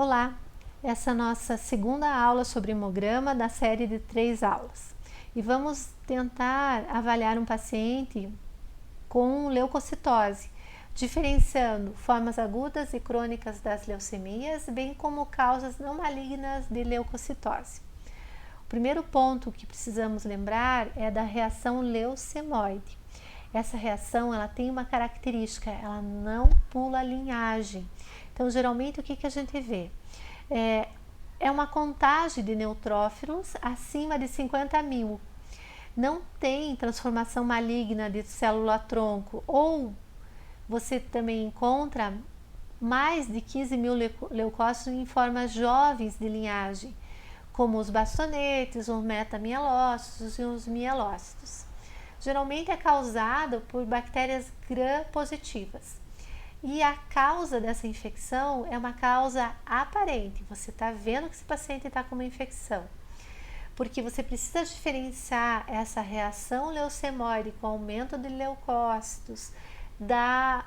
Olá, essa é a nossa segunda aula sobre hemograma da série de 3 aulas. E vamos tentar avaliar um paciente com leucocitose, diferenciando formas agudas e crônicas das leucemias, bem como causas não malignas de leucocitose. O primeiro ponto que precisamos lembrar é da reação leucemoide. Essa reação ela tem uma característica, ela não pula a linhagem. Então, geralmente, o que a gente vê? É uma contagem de neutrófilos acima de 50 mil. Não tem transformação maligna de célula-tronco, ou você também encontra mais de 15 mil leucócitos em formas jovens de linhagem, como os bastonetes, os metamielócitos e os mielócitos. Geralmente é causado por bactérias gram-positivas. E a causa dessa infecção é uma causa aparente. Você está vendo que esse paciente está com uma infecção. Porque você precisa diferenciar essa reação leucemoide com aumento de leucócitos da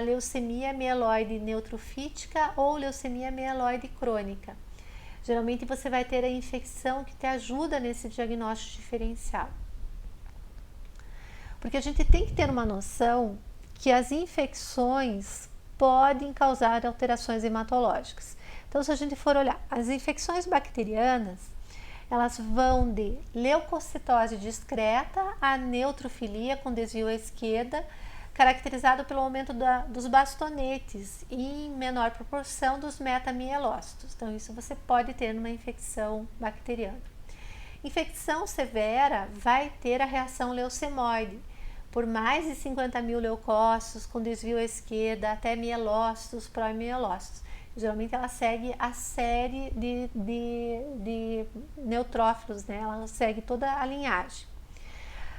leucemia mieloide neutrofítica ou leucemia mieloide crônica. Geralmente você vai ter a infecção que te ajuda nesse diagnóstico diferencial. Porque a gente tem que ter uma noção que as infecções podem causar alterações hematológicas. Então, se a gente for olhar, as infecções bacterianas, elas vão de leucocitose discreta a neutrofilia com desvio à esquerda, caracterizado pelo aumento dos bastonetes e em menor proporção dos metamielócitos. Então, isso você pode ter numa infecção bacteriana. Infecção severa vai ter a reação leucemoide, por mais de 50 mil leucócitos com desvio à esquerda até mielócitos, pró-mielócitos. Geralmente ela segue a série de neutrófilos, né? Ela segue toda a linhagem.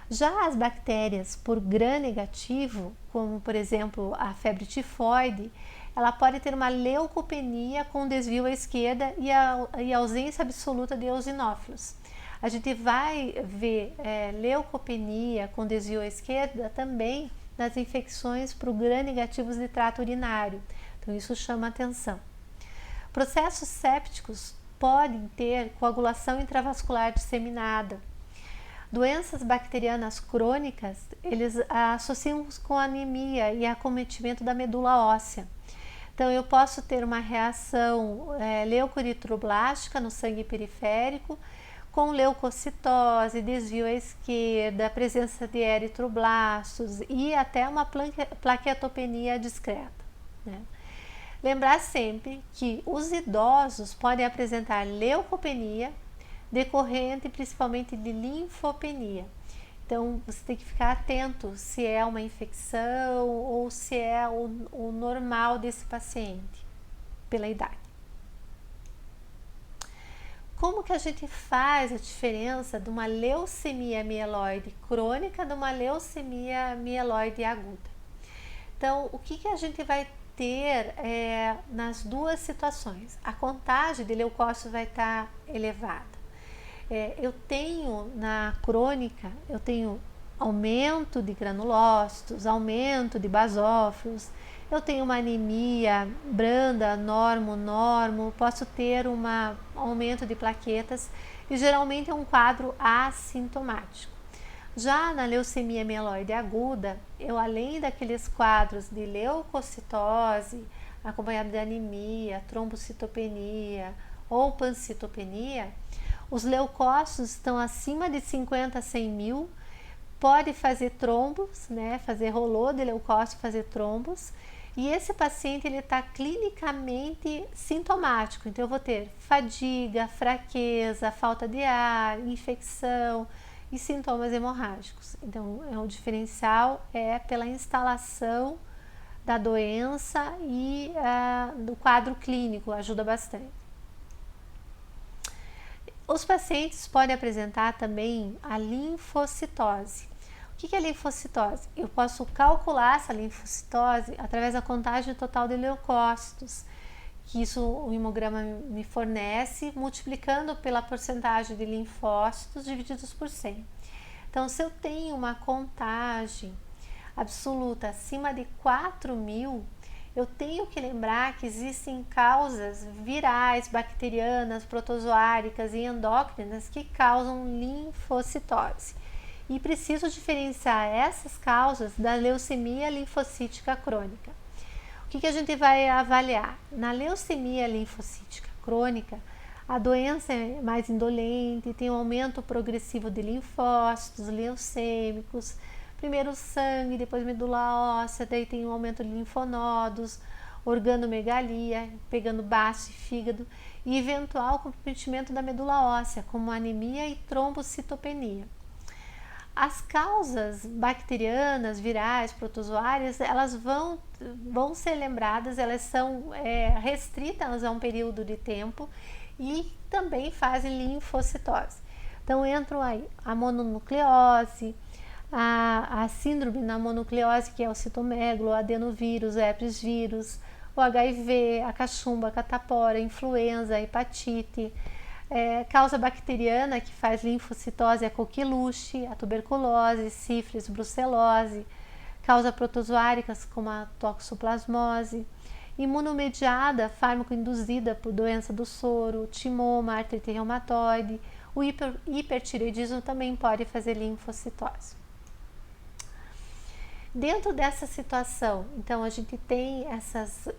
Já as bactérias por gram negativo, como por exemplo a febre tifoide, ela pode ter uma leucopenia com desvio à esquerda e ausência absoluta de eosinófilos. A gente vai ver leucopenia com desvio à esquerda também nas infecções por gram-negativos de trato urinário. Então, isso chama atenção. Processos sépticos podem ter coagulação intravascular disseminada. Doenças bacterianas crônicas, eles associam com anemia e acometimento da medula óssea. Então, eu posso ter uma reação leucoeritroblástica no sangue periférico, com leucocitose, desvio à esquerda, presença de eritroblastos e até uma plaquetopenia discreta, né? Lembrar sempre que os idosos podem apresentar leucopenia decorrente principalmente de linfopenia. Então, você tem que ficar atento se é uma infecção ou se é o normal desse paciente, pela idade. Como que a gente faz a diferença de uma leucemia mieloide crônica de uma leucemia mieloide aguda? Então, o que a gente vai ter nas duas situações? A contagem de leucócitos vai estar elevada. Eu tenho na crônica, eu tenho aumento de granulócitos, aumento de basófilos, eu tenho uma anemia branda, normo, posso ter um aumento de plaquetas e geralmente é um quadro assintomático. Já na leucemia mieloide aguda, eu além daqueles quadros de leucocitose, acompanhado de anemia, trombocitopenia ou pancitopenia, os leucócitos estão acima de 50 a 100 mil, pode fazer trombos, né, fazer rolô de leucócito, fazer trombos, e esse paciente ele está clinicamente sintomático, então eu vou ter fadiga, fraqueza, falta de ar, infecção e sintomas hemorrágicos. Então, o diferencial é pela instalação da doença e do quadro clínico, ajuda bastante. Os pacientes podem apresentar também a linfocitose. O que é linfocitose? Eu posso calcular essa linfocitose através da contagem total de leucócitos, que isso o hemograma me fornece, multiplicando pela porcentagem de linfócitos divididos por 100. Então, se eu tenho uma contagem absoluta acima de 4 mil, eu tenho que lembrar que existem causas virais, bacterianas, protozoáricas e endócrinas que causam linfocitose. E preciso diferenciar essas causas da leucemia linfocítica crônica. O que a gente vai avaliar? Na leucemia linfocítica crônica, a doença é mais indolente, tem um aumento progressivo de linfócitos leucêmicos, primeiro sangue, depois medula óssea, daí tem um aumento de linfonodos, organomegalia, pegando baço e fígado, e eventual comprometimento da medula óssea, como anemia e trombocitopenia. As causas bacterianas, virais, protozoárias, elas vão ser lembradas, elas são restritas a um período de tempo e também fazem linfocitose. Então entram aí a mononucleose, a síndrome da mononucleose, que é o citomegalo, o adenovírus, o herpes vírus, o HIV, a cachumba, a catapora, a influenza, a hepatite, causa bacteriana que faz linfocitose, a coqueluche, a tuberculose, sífilis, brucelose, causa protozoáricas como a toxoplasmose, imunomediada, fármaco induzida por doença do soro, timoma, artrite reumatoide, o hipertireoidismo também pode fazer linfocitose. Dentro dessa situação, então a gente tem essas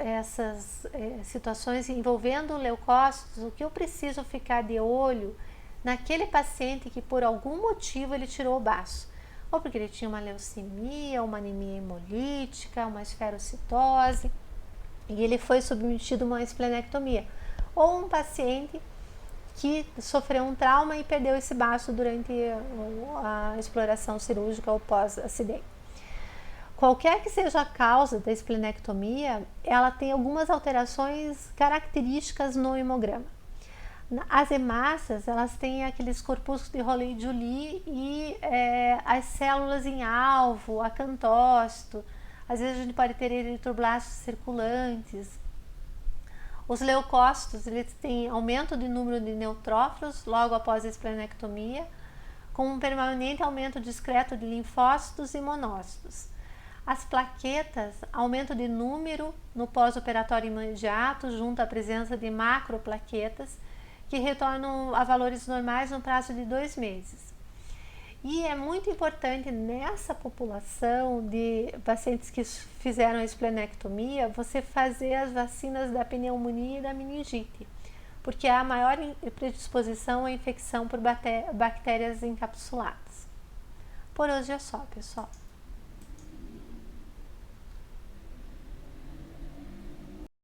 situações envolvendo leucócitos. O que eu preciso ficar de olho naquele paciente que por algum motivo ele tirou o baço, ou porque ele tinha uma leucemia, uma anemia hemolítica, uma esferocitose, e ele foi submetido a uma esplenectomia, ou um paciente que sofreu um trauma e perdeu esse baço durante a exploração cirúrgica ou pós-acidente. Qualquer que seja a causa da esplenectomia, ela tem algumas alterações características no hemograma. As hemácias, elas têm aqueles corpúsculos de Rayleigh-Jeully e as células em alvo, acantócito. Às vezes a gente pode ter eritroblastos circulantes. Os leucócitos, eles têm aumento de número de neutrófilos logo após a esplenectomia, com um permanente aumento discreto de linfócitos e monócitos. As plaquetas, aumento de número no pós-operatório imediato, junto à presença de macroplaquetas, que retornam a valores normais no prazo de 2 meses. E é muito importante nessa população de pacientes que fizeram a esplenectomia, você fazer as vacinas da pneumonia e da meningite, porque há maior predisposição à infecção por bactérias encapsuladas. Por hoje é só, pessoal.